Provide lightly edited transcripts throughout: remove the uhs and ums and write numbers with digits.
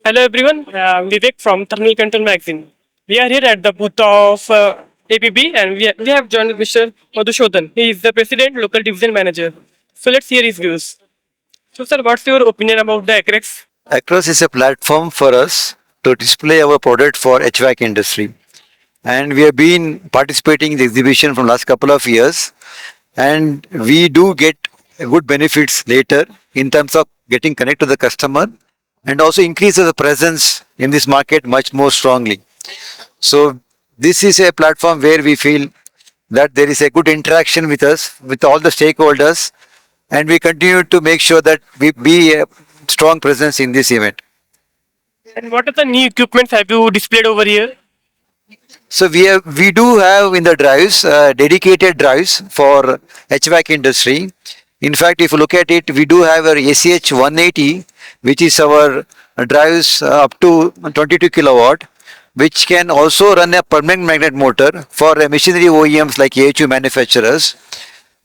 Hello everyone, Vivek from Thermal Control Magazine. We are here at the booth of ABB and we have joined Mr. Madhushodan. He is the President, Local Division Manager. So let's hear his views. So sir, what's your opinion about the ACREX? Across is a platform for us to display our product for HVAC industry. And we have been participating in the exhibition from last couple of years. And we do get good benefits later in terms of getting connect to the customer and also increases the presence in this market much more strongly. So this is a platform where we feel that there is a good interaction with us, with all the stakeholders, and we continue to make sure that we be a strong presence in this event. And what are the new equipments have you displayed over here? So we do have in the drives dedicated drives for HVAC industry. In fact, if you look at it, we do have our ACH 180, which is our drives up to 22 kilowatt, which can also run a permanent magnet motor for machinery OEMs like AHU manufacturers.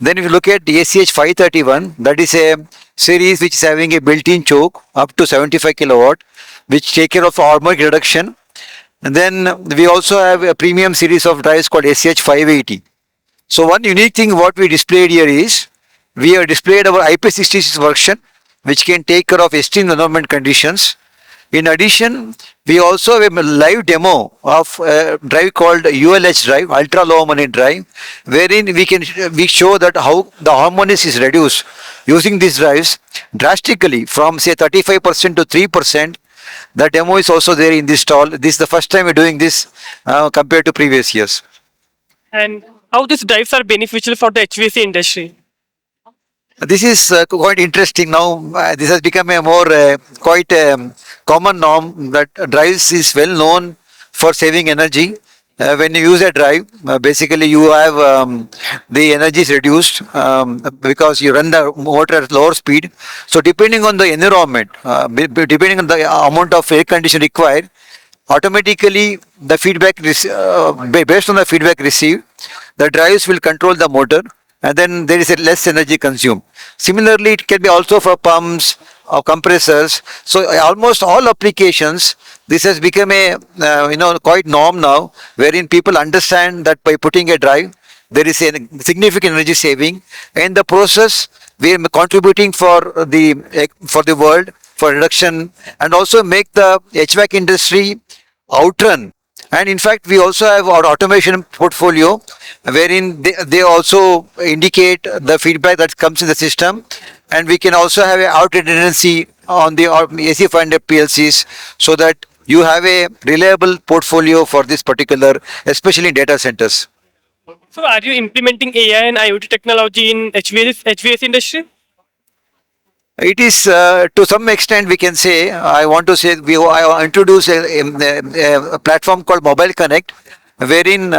Then if you look at the ACH 531, that is a series which is having a built-in choke up to 75 kilowatt, which take care of harmonic reduction. And then we also have a premium series of drives called ACH 580. So one unique thing what we displayed here is we have displayed our IP66 version, which can take care of extreme environment conditions. In addition, we also have a live demo of a drive called ULH drive, ultra low harmony drive, wherein we show that how the harmonics is reduced using these drives drastically from say 35% to 3%. The demo is also there in this stall. This is the first time we're doing this compared to previous years. And how these drives are beneficial for the HVAC industry? This is quite interesting now. This has become a more quite common norm that drives is well known for saving energy. When you use a drive, basically you have the energy is reduced because you run the motor at lower speed. So depending on the environment, depending on the amount of air condition required, automatically the based on the feedback received, the drives will control the motor and then there is a less energy consumed. Similarly, it can be also for pumps or compressors. So almost all applications, this has become a quite norm now, wherein people understand that by putting a drive, there is a significant energy saving. In the process, we are contributing for the world for reduction and also make the HVAC industry outrun. And in fact, we also have our automation portfolio wherein they also indicate the feedback that comes in the system. And we can also have a out redundancy on the AC 500 PLCs so that you have a reliable portfolio for this particular, especially in data centers. So are you implementing AI and IoT technology in HVAC industry? It is to some extent we can say. I want to say I introduced a platform called Mobile Connect, wherein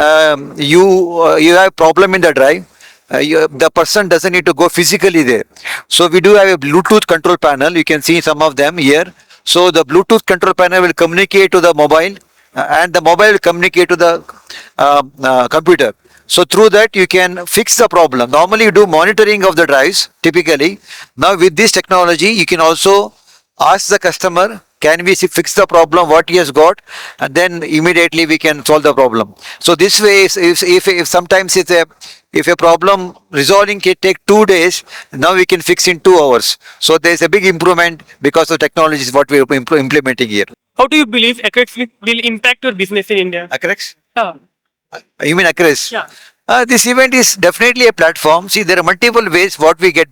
you have problem in the drive. The person doesn't need to go physically there. So we do have a Bluetooth control panel. You can see some of them here. So the Bluetooth control panel will communicate to the mobile, and the mobile will communicate to the computer. So through that you can fix the problem. Normally you do monitoring of the drives typically. Now with this technology you can also ask the customer, can we fix the problem what he has got, and then immediately we can solve the problem. So this way if sometimes if a problem resolving can take 2 days, now we can fix in 2 hours. So there is a big improvement because of technology is what we are implementing here. How do you believe ACREX will impact your business in India? Correct? Yeah. You mean Acres? Yeah. This event is definitely a platform. See, there are multiple ways what we get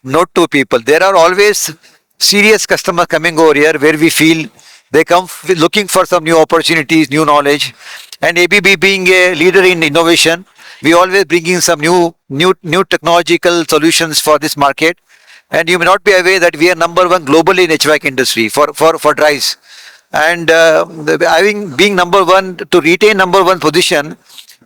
note to people. There are always serious customers coming over here where we feel they come looking for some new opportunities, new knowledge. And ABB being a leader in innovation, we always bring in some new technological solutions for this market. And you may not be aware that we are number one globally in HVAC industry for drives. And being number one to retain number one position,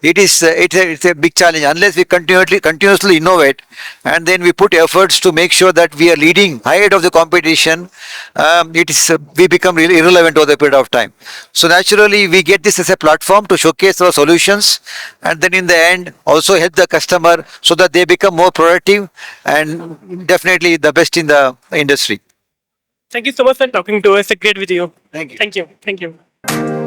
it's a big challenge unless we continuously innovate and then we put efforts to make sure that we are leading ahead of the competition. We become really irrelevant over the period of time. So naturally we get this as a platform to showcase our solutions and then in the end also help the customer so that they become more productive and definitely the best in the industry. Thank you so much for talking to us. It's a great video. Thank you. Thank you. Thank you.